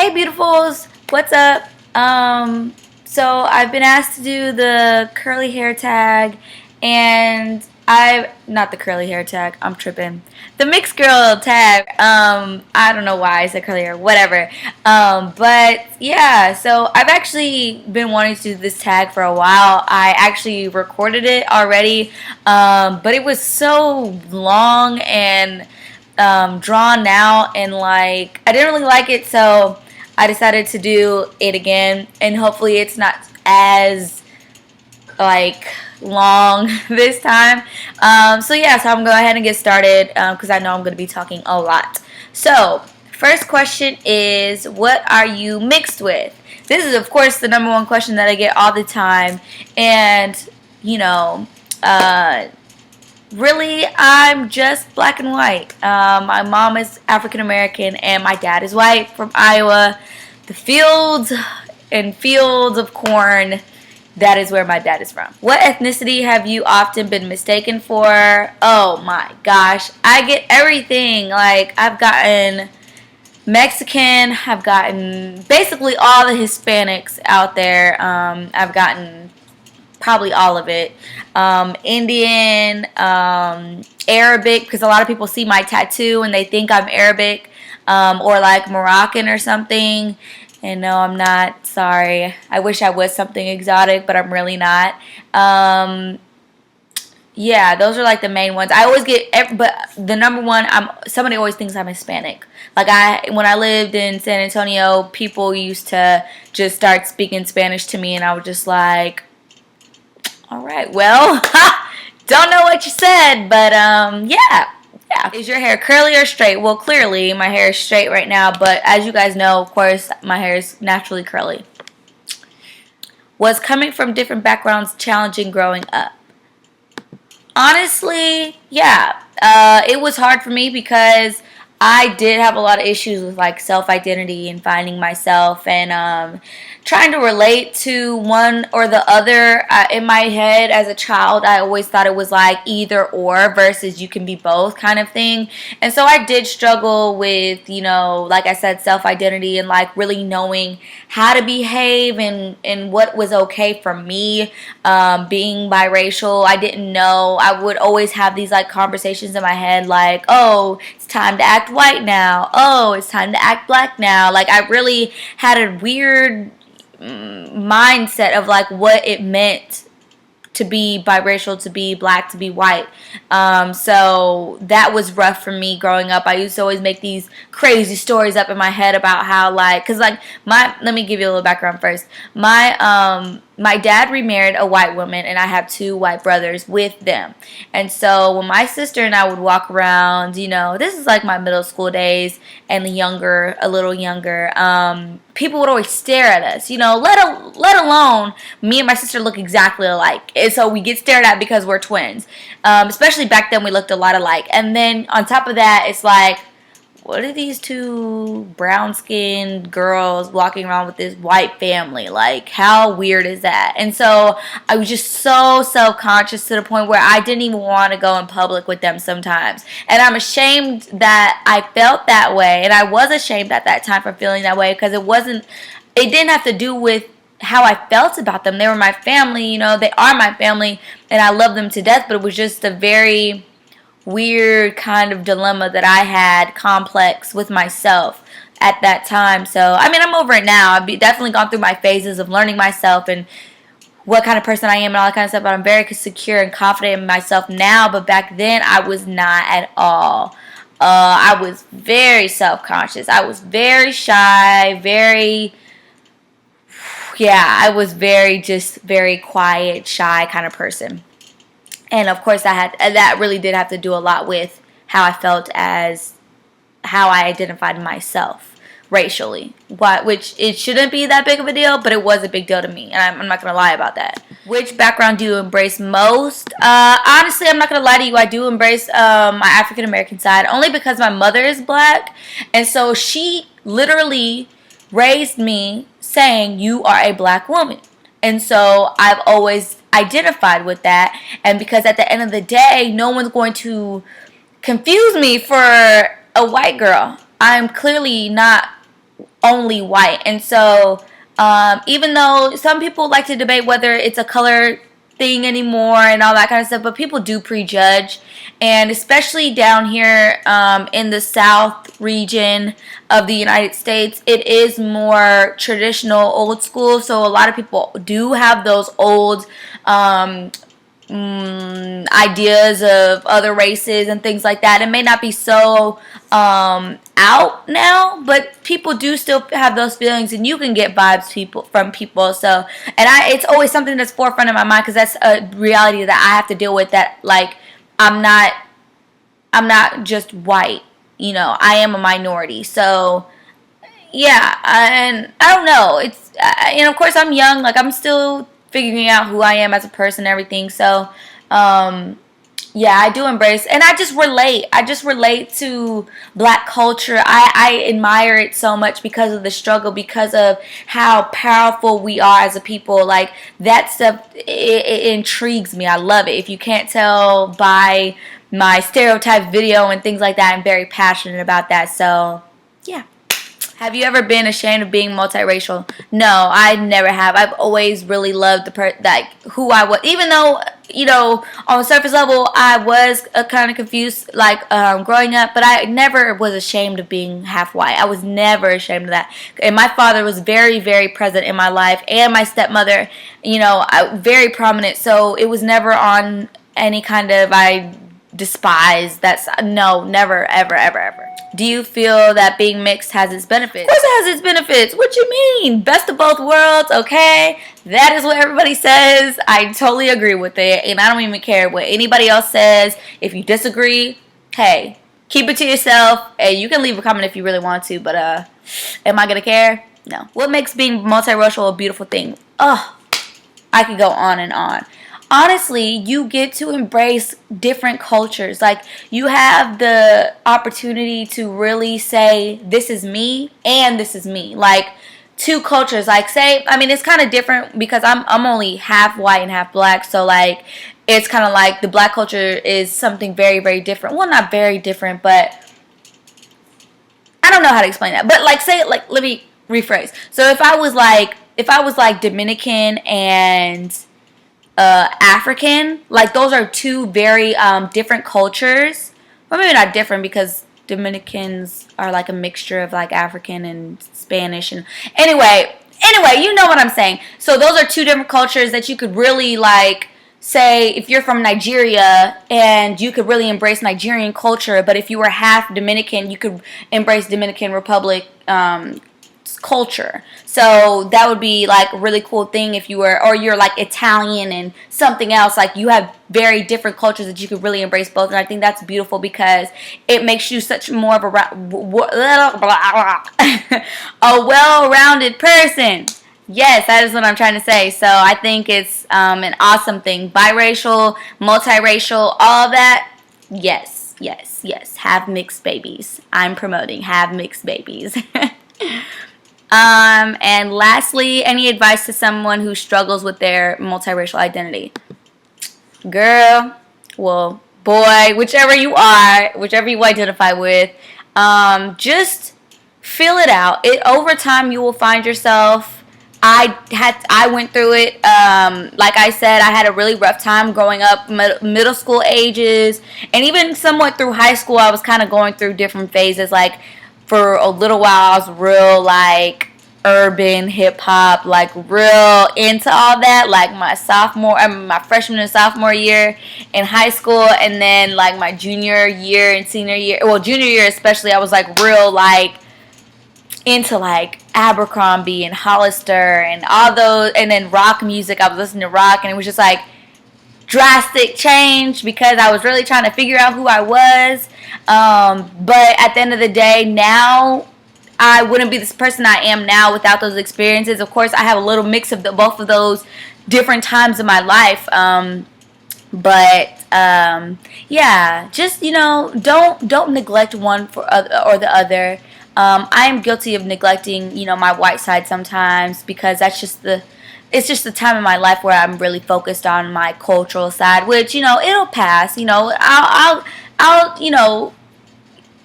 Hey beautifuls, what's up? So I've been asked to do the curly hair tag, and not the curly hair tag, I'm tripping. The mixed girl tag. I don't know why I said curly hair, whatever. But yeah, so I've actually been wanting to do this tag for a while. I actually recorded it already, but it was so long and drawn out, and like I didn't really like it, so I decided to do it again, and hopefully it's not as like long this time. So yeah, so I'm gonna go ahead and get started because I know I'm gonna be talking a lot. So first question is, what are you mixed with? This is of course the number one question that I get all the time, and you know, really, I'm just black and white. My mom is African American and my dad is white from Iowa. The fields and fields of corn, that is where my dad is from. What ethnicity have you often been mistaken for? Oh my gosh, I get everything. Like, I've gotten Mexican, I've gotten basically all the Hispanics out there. I've gotten probably all of it. Indian, Arabic, because a lot of people see my tattoo and they think I'm Arabic, or like Moroccan or something. And no, I'm not. Sorry. I wish I was something exotic, but I'm really not. Yeah, those are like the main ones. I always get, but the number one, somebody always thinks I'm Hispanic. Like when I lived in San Antonio, people used to just start speaking Spanish to me, and I was just like, all right, well, don't know what you said, but yeah. Is your hair curly or straight? Well, clearly my hair is straight right now, but as you guys know, of course, my hair is naturally curly. Was coming from different backgrounds challenging growing up? Honestly, yeah. It was hard for me because I did have a lot of issues with like self-identity and finding myself, and trying to relate to one or the other. In my head as a child, I always thought it was like either or versus you can be both kind of thing. And so I did struggle with, like I said, self-identity and like really knowing how to behave and what was okay for me. Being biracial, I didn't know. I would always have these like conversations in my head like, oh, it's time to act white now. Oh, it's time to act black now. Like I really had a weird mindset of like what it meant to be biracial, to be black, to be white. So that was rough for me growing up. I used to always make these crazy stories up in my head about how like, cause like let me give you a little background first. My dad remarried a white woman, and I have two white brothers with them. And so when my sister and I would walk around, this is like my middle school days and a little younger, people would always stare at us, let alone me and my sister look exactly alike. And so we get stared at because we're twins. Especially back then, we looked a lot alike. And then on top of that, it's like, what are these two brown-skinned girls walking around with this white family? Like, how weird is that? And so I was just so self-conscious to the point where I didn't even want to go in public with them sometimes. And I'm ashamed that I felt that way. And I was ashamed at that time for feeling that way, because it didn't have to do with how I felt about them. They were my family, they are my family, and I love them to death. But it was just a very weird kind of dilemma that I had, complex with myself at that time. So I mean, I'm over it now. I've definitely gone through my phases of learning myself and what kind of person I am and all that kind of stuff, but I'm very secure and confident in myself now. But back then I was not at all. I was very self-conscious. I was very shy, I was very quiet, shy kind of person. And of course, that really did have to do a lot with how I felt, as how I identified myself racially. Which it shouldn't be that big of a deal, but it was a big deal to me, and I'm not going to lie about that. Which background do you embrace most? Honestly, I'm not going to lie to you. I do embrace my African American side, only because my mother is black, and so she literally raised me saying, "You are a black woman." And so I've always identified with that, and because at the end of the day, no one's going to confuse me for a white girl. I'm clearly not only white. And so even though some people like to debate whether it's a color thing anymore and all that kind of stuff, but people do prejudge, and especially down here in the South region of the United States, it is more traditional, old school. So a lot of people do have those old ideas of other races and things like that. It may not be so out now, but people do still have those feelings, and you can get vibes from people. So, and it's always something that's forefront of my mind, because that's a reality that I have to deal with. That like I'm not just white. You know, I am a minority. So yeah, and I don't know. And of course I'm young. Like I'm still figuring out who I am as a person and everything. So, yeah, I do embrace, and I just relate to black culture. I admire it so much because of the struggle, because of how powerful we are as a people. Like that stuff, it intrigues me. I love it. If you can't tell by my stereotype video and things like that, I'm very passionate about that. So, yeah. Have you ever been ashamed of being multiracial? No, I never have. I've always really loved who I was. Even though, you know, on the surface level, I was kind of confused, like growing up. But I never was ashamed of being half white. I was never ashamed of that. And my father was very, very present in my life, and my stepmother, you know, very prominent. So it was never on any kind of I despise. No, never, ever, ever, ever. Do you feel that being mixed has its benefits? Of course it has its benefits. What you mean? Best of both worlds, okay? That is what everybody says. I totally agree with it, and I don't even care what anybody else says. If you disagree, hey, keep it to yourself, and you can leave a comment if you really want to, but am I gonna care? No. What makes being multiracial a beautiful thing? Ugh, I could go on and on. Honestly, you get to embrace different cultures. Like, you have the opportunity to really say, this is me and this is me. Like, two cultures. Like, say, I mean, it's kind of different because I'm only half white and half black. So, like, it's kind of like the black culture is something very, very different. Well, not very different, but I don't know how to explain that. But, like, say, like, let me rephrase. So, if I was like Dominican and African, like those are two very different cultures. Or maybe not different, because Dominicans are like a mixture of like African and Spanish, and anyway, you know what I'm saying. So those are two different cultures that you could really like say if you're from Nigeria, and you could really embrace Nigerian culture, but if you were half Dominican, you could embrace Dominican Republic culture. So that would be like a really cool thing if you were, or you're like Italian and something else. Like, you have very different cultures that you could really embrace both, and I think that's beautiful because it makes you such more of a well-rounded person. Yes, that is what I'm trying to say. So I think it's an awesome thing. Biracial, multiracial, all that. Yes, yes, yes. Have mixed babies. I'm promoting have mixed babies. And lastly, any advice to someone who struggles with their multiracial identity? Girl, well, boy, whichever you identify with, just feel it out. Over time, you will find yourself. I went through it. Like I said, I had a really rough time growing up, middle school ages, and even somewhat through high school. I was kind of going through different phases. Like, for a little while, I was real, like, urban hip-hop, like, real into all that, like, my freshman and sophomore year in high school, and then, like, my junior year and senior year, well, junior year especially, I was, like, real, like, into, like, Abercrombie and Hollister and all those, and then rock music. I was listening to rock, and it was just, like, drastic change because I was really trying to figure out who I was. But at the end of the day, now I wouldn't be this person I am now without those experiences. Of course, I have a little mix of both of those different times in my life. Yeah, just, you know, don't neglect one or the other. I am guilty of neglecting, you know, my white side sometimes because it's just the time in my life where I'm really focused on my cultural side, which, you know, it'll pass. You know, I'll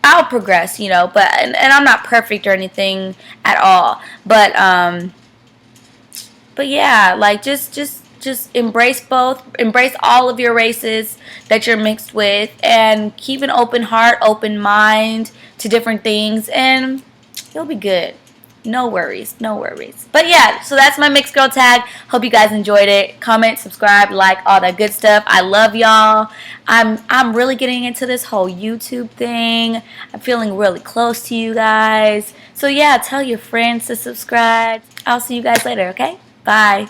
I'll progress, you know, but and I'm not perfect or anything at all. But yeah, like just embrace both, embrace all of your races that you're mixed with, and keep an open heart, open mind to different things, and you'll be good. No worries, no worries. But yeah, so that's my mixed girl tag. Hope you guys enjoyed it. Comment, subscribe, like, all that good stuff. I love y'all. I'm really getting into this whole YouTube thing. I'm feeling really close to you guys. So yeah, tell your friends to subscribe. I'll see you guys later, okay? Bye.